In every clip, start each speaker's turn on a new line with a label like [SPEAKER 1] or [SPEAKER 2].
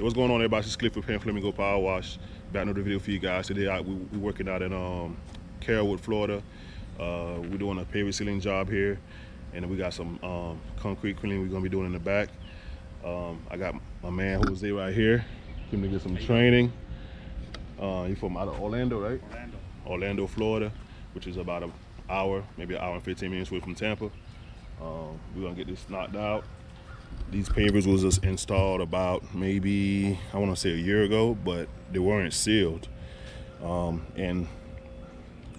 [SPEAKER 1] What's going on, everybody? This is Cliff with Pan Flamingo Power Wash. Back another video for you guys. Today we're working out in Carrollwood, Florida. We're doing a paversealing job here, and we got some concrete cleaning we're gonna be doing in the back. I got my man Jose right here. Gonna get some training. He's from out of Orlando, right? Orlando, Florida, which is about an hour, maybe an hour and 15 minutes away from Tampa. We're gonna get this knocked out. These pavers was just installed about maybe, I want to say a year ago, but they weren't sealed. And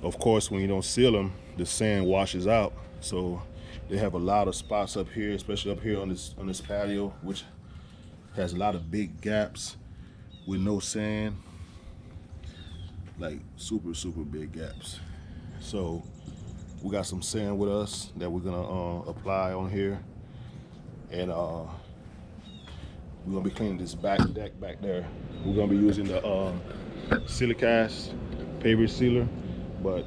[SPEAKER 1] of course, when you don't seal them, the sand washes out. So they have a lot of spots up here, especially up here on this patio, which has a lot of big gaps with no sand, like super big gaps. So we got some sand with us that we're gonna apply on here. And we're gonna be cleaning this back deck back there. We're gonna be using the silicast paver sealer, but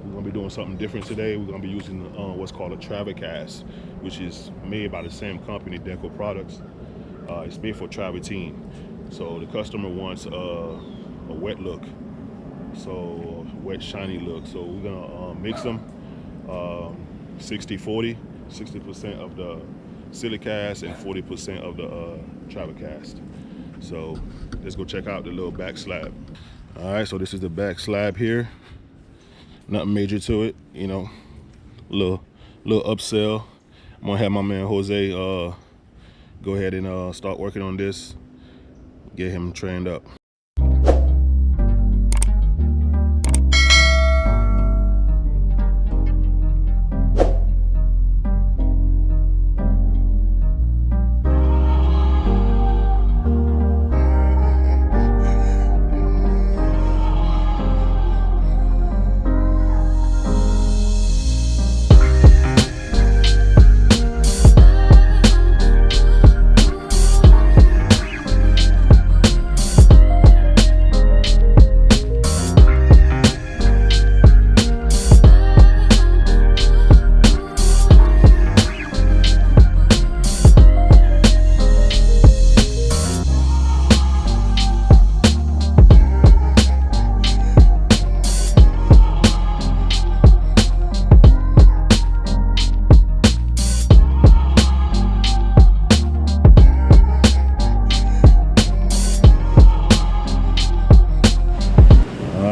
[SPEAKER 1] we're gonna be doing something different today. We're gonna be using what's called a travercast, which is made by the same company, Deco Products. It's made for travertine. So the customer wants a wet look, so a wet shiny look. So we're gonna mix them 60-40, 60% of the silicast and 40% of the travercast. So let's go check out the little back slab. All right, so this is the back slab here. Nothing major to it, you know, little upsell. I'm gonna have my man Jose go ahead and start working on this, get him trained up.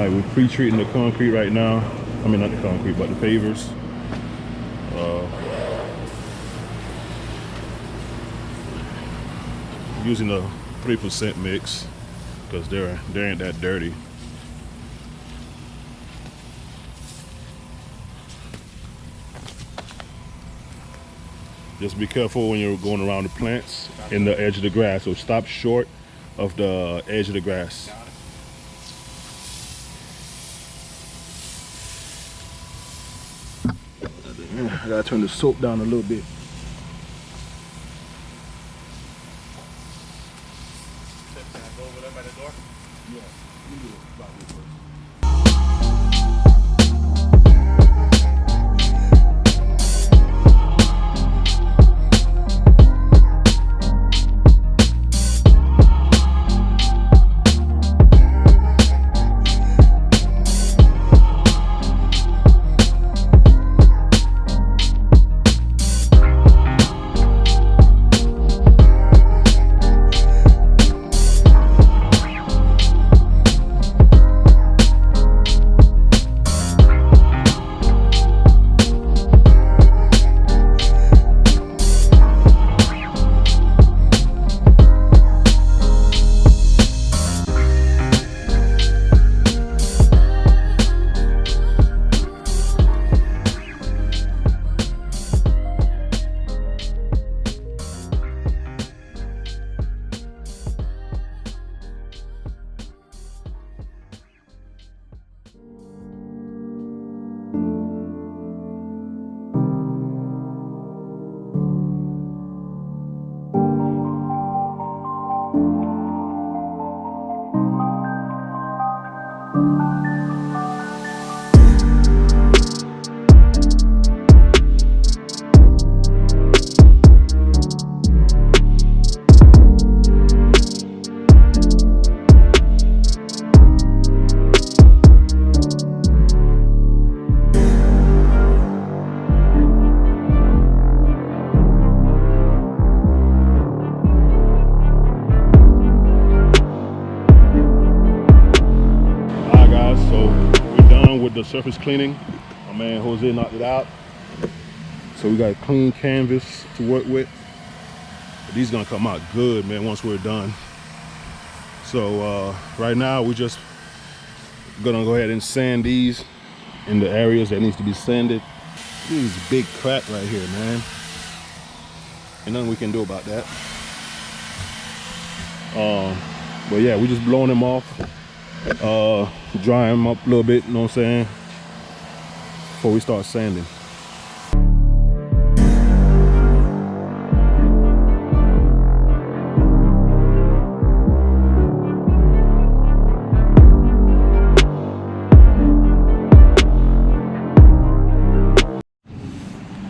[SPEAKER 1] We're pre-treating the concrete right now. I mean, not the concrete, but the pavers. Using a 3% mix because they ain't that dirty. Just be careful when you're going around the plants in the edge of the grass. So stop short of the edge of the grass. I gotta turn the soap down a little bit.
[SPEAKER 2] Go over there by the door?
[SPEAKER 1] Yeah, you do it about this first. did the surface cleaning. My man Jose knocked it out. So we got a clean canvas to work with. But these gonna come out good, man, once we're done. So right now we're just gonna go ahead and sand these in the areas that needs to be sanded. This is a big crack right here, man. Ain't nothing we can do about that. But yeah, we just blowing them off, drying them up a little bit, you know what I'm saying, before we start sanding.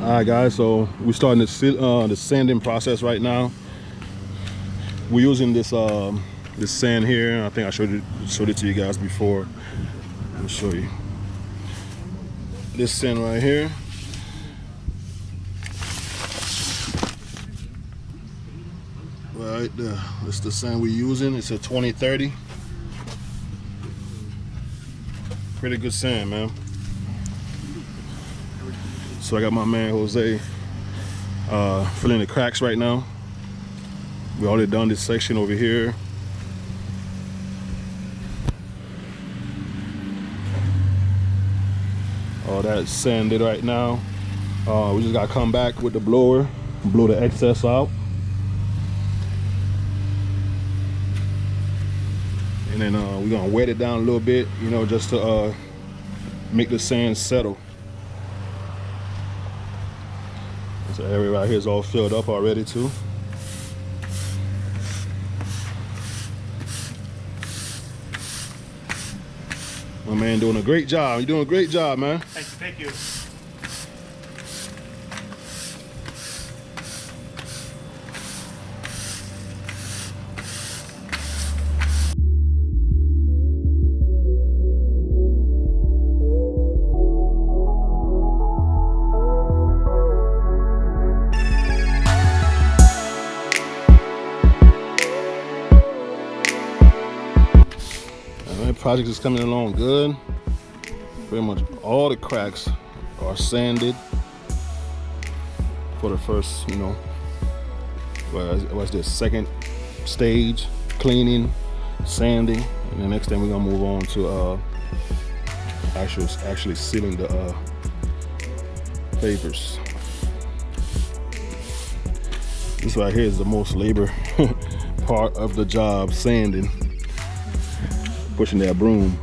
[SPEAKER 1] All right, guys, so we're starting the sanding process right now. We're using this this sand here. I think I showed it to you guys before. Let me show you. This sand right here. Right there. That's the sand we're using. It's a 2030. Pretty good sand, man. So I got my man Jose filling the cracks right now. We already done this section over here. All that's sanded right now. We just gotta come back with the blower, blow the excess out. And then we're gonna wet it down a little bit, you know, just to make the sand settle. This area right here is all filled up already too. My man doing a great job. You're doing a great job, man.
[SPEAKER 2] Thank you.
[SPEAKER 1] Project is coming along good. Pretty much all the cracks are sanded for the first, you know, what's this, second stage, cleaning, sanding, and the next thing we're gonna move on to actually sealing the pavers. This right here is the most labor part of the job, sanding. Pushing that broom.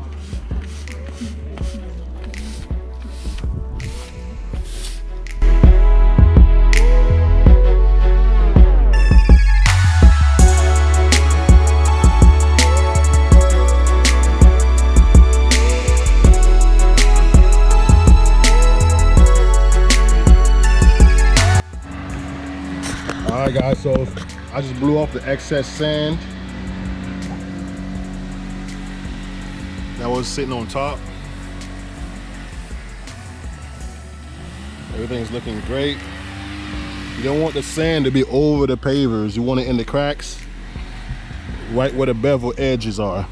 [SPEAKER 1] All right, guys, so I just blew off the excess sand that was sitting on top. Everything's looking great. You don't want the sand to be over the pavers. You want it in the cracks, right where the bevel edges are.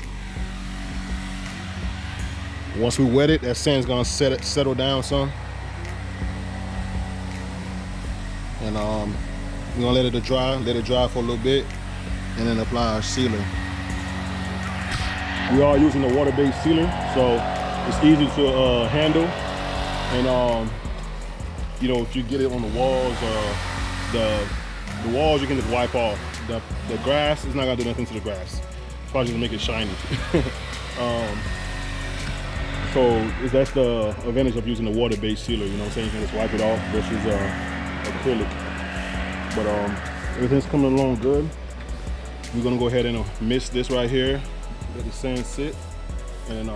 [SPEAKER 1] Once we wet it, that sand's gonna settle down some. And we're gonna let it dry for a little bit, and then apply our sealer. We are using the water-based sealer, so it's easy to handle. And you know, if you get it on the walls, the walls you can just wipe off. The grass is not gonna do nothing to the grass. It's probably just make it shiny. So that's the advantage of using the water-based sealer. You know what I'm saying? You can just wipe it off versus acrylic. But everything's coming along good. We're gonna go ahead and mist this right here. Let the sand sit and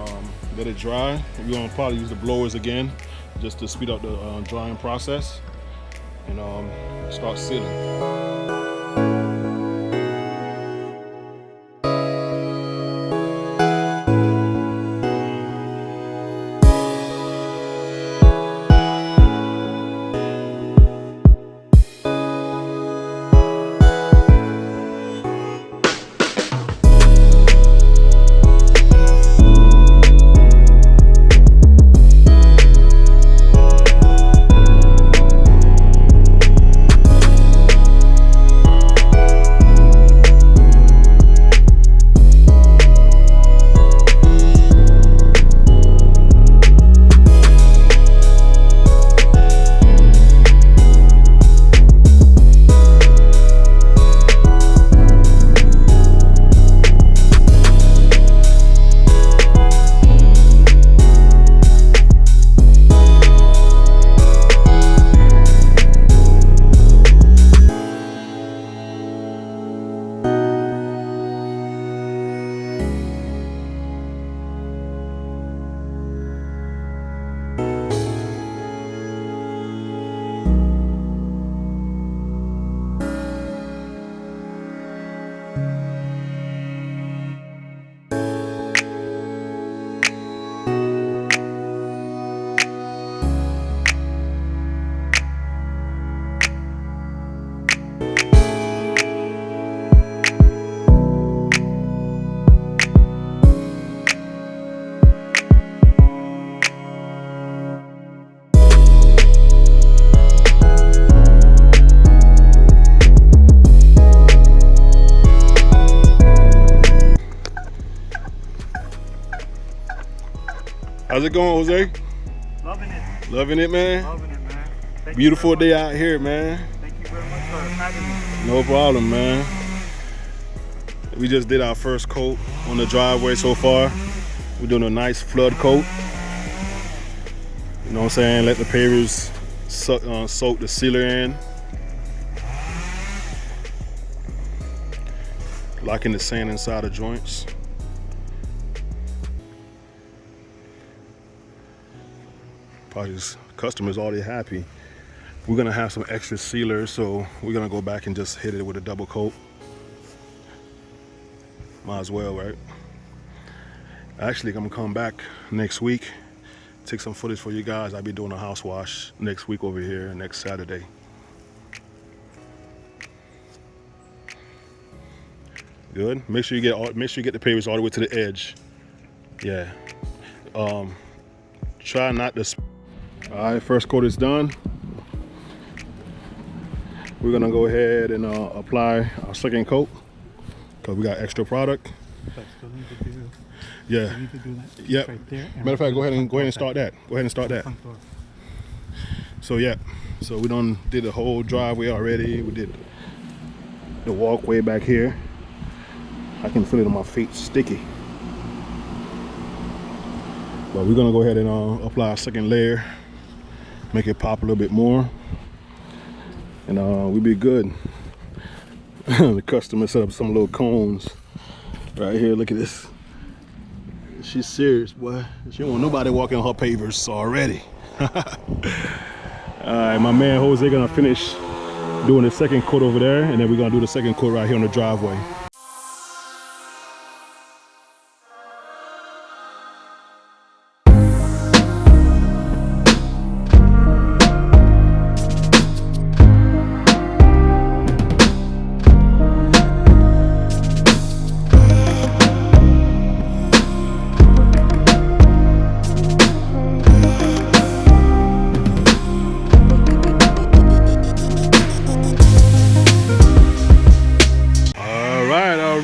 [SPEAKER 1] let it dry. We're gonna probably use the blowers again just to speed up the drying process and start sealing. How's it going, Jose?
[SPEAKER 2] Loving it.
[SPEAKER 1] Loving it, man?
[SPEAKER 2] Loving it, man. Thank
[SPEAKER 1] Beautiful
[SPEAKER 2] you very
[SPEAKER 1] day
[SPEAKER 2] much.
[SPEAKER 1] out here, man.
[SPEAKER 2] Thank you very much for having me.
[SPEAKER 1] No problem, man. We just did our first coat on the driveway so far. We're doing a nice flood coat. You know what I'm saying? Let the pavers soak the sealer in. Locking the sand inside the joints. Probably just customers already happy. We're gonna have some extra sealers, so we're gonna go back and just hit it with a double coat. Might as well, right? Actually, I'm gonna come back next week, take some footage for you guys. I'll be doing a house wash next week over here, next Saturday. Good. Make sure you get the pavers all the way to the edge. Yeah. Try not to. All right, first coat is done. We're gonna go ahead and apply our second coat because we got extra product.
[SPEAKER 2] But still need to do.
[SPEAKER 1] Yeah.
[SPEAKER 2] You need to do that.
[SPEAKER 1] Yep.
[SPEAKER 2] Right there.
[SPEAKER 1] Matter of fact, go ahead and start that. Go ahead and start that. So yeah. So we done did the whole driveway already. We did the walkway back here. I can feel it on my feet, sticky. But we're gonna go ahead and apply a second layer, make it pop a little bit more, and we'll be good. The customer set up some little cones right here. Look at this. She's serious, boy. She don't want nobody walking on her pavers already. All right, my man Jose gonna finish doing the second coat over there, and then we're gonna do the second coat right here on the driveway.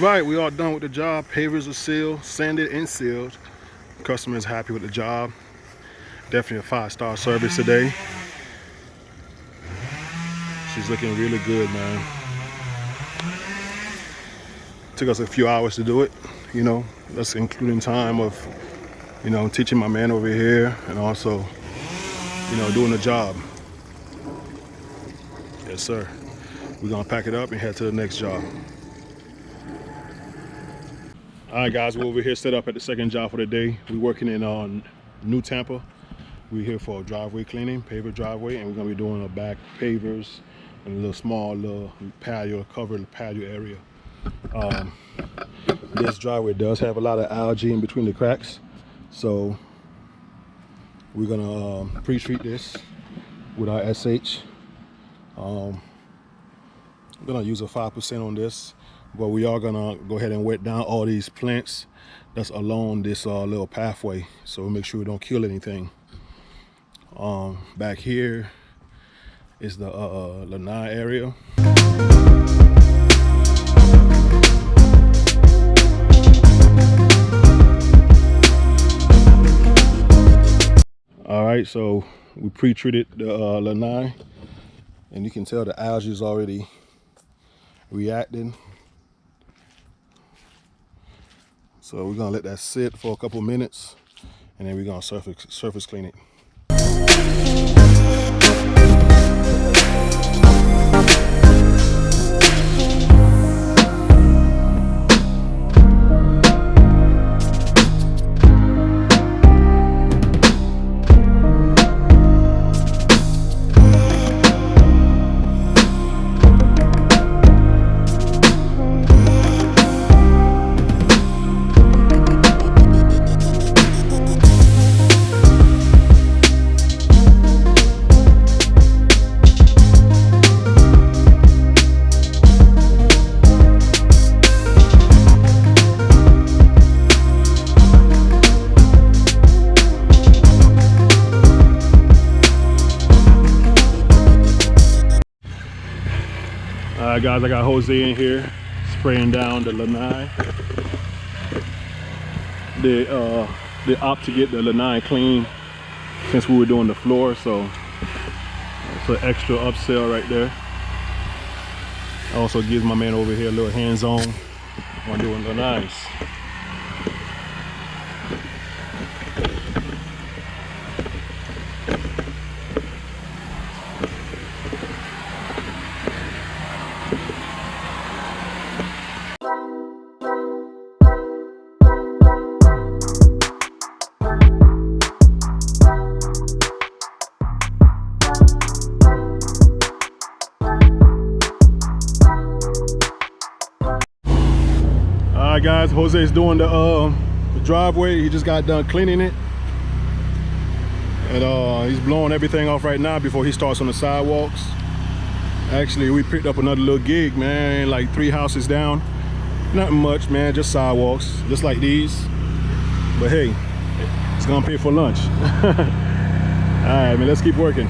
[SPEAKER 1] Alright, we all done with the job. Pavers are sealed, sanded and sealed. Customer is happy with the job. Definitely a 5-star service today. She's looking really good, man. Took us a few hours to do it, you know. That's including time of, you know, teaching my man over here and also, you know, doing the job. Yes, sir. We're gonna pack it up and head to the next job. All right, guys, we're over here set up at the second job for the day. We're working in New Tampa. We're here for a driveway cleaning, paver driveway, and we're gonna be doing a back pavers and a little small patio, covered patio area. This driveway does have a lot of algae in between the cracks, so we're gonna pre-treat this with our SH. I'm gonna use a 5% on this. But we are gonna go ahead and wet down all these plants that's along this little pathway, so we'll make sure we don't kill anything. Back here is the lanai area. All right, so we pre-treated the lanai, and you can tell the algae is already reacting. So we're gonna let that sit for a couple minutes, and then we're gonna surface clean it. Alright guys, I got Jose in here spraying down the lanai. The opt to get the lanai clean since we were doing the floor, so it's an extra upsell right there. Also gives my man over here a little hands-on while doing the lanais. Alright guys, Jose's doing the driveway. He just got done cleaning it. And he's blowing everything off right now before he starts on the sidewalks. Actually, we picked up another little gig, man, like 3 houses down. Nothing much, man, just sidewalks, just like these. But hey, it's gonna pay for lunch. Alright, man, let's keep working.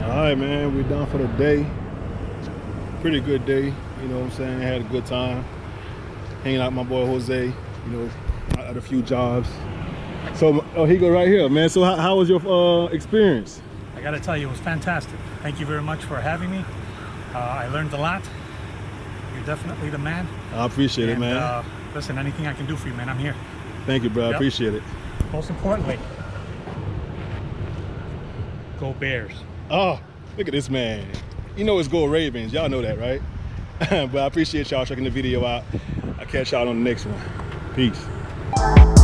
[SPEAKER 1] All right, man, we're done for the day. Pretty good day, you know what I'm saying? Had a good time hanging out with my boy Jose, you know, at a few jobs. So, oh, he go right here, man. So how was your experience?
[SPEAKER 2] I gotta tell you, it was fantastic. Thank you very much for having me. I learned a lot. You're definitely the man.
[SPEAKER 1] I appreciate it, man.
[SPEAKER 2] Listen, anything I can do for you, man, I'm here.
[SPEAKER 1] Thank you, bro. I appreciate it.
[SPEAKER 2] Most importantly, go Bears.
[SPEAKER 1] Oh, look at this man. You know it's Go Ravens. Y'all know that, right? But I appreciate y'all checking the video out. I'll catch y'all on the next one. Peace.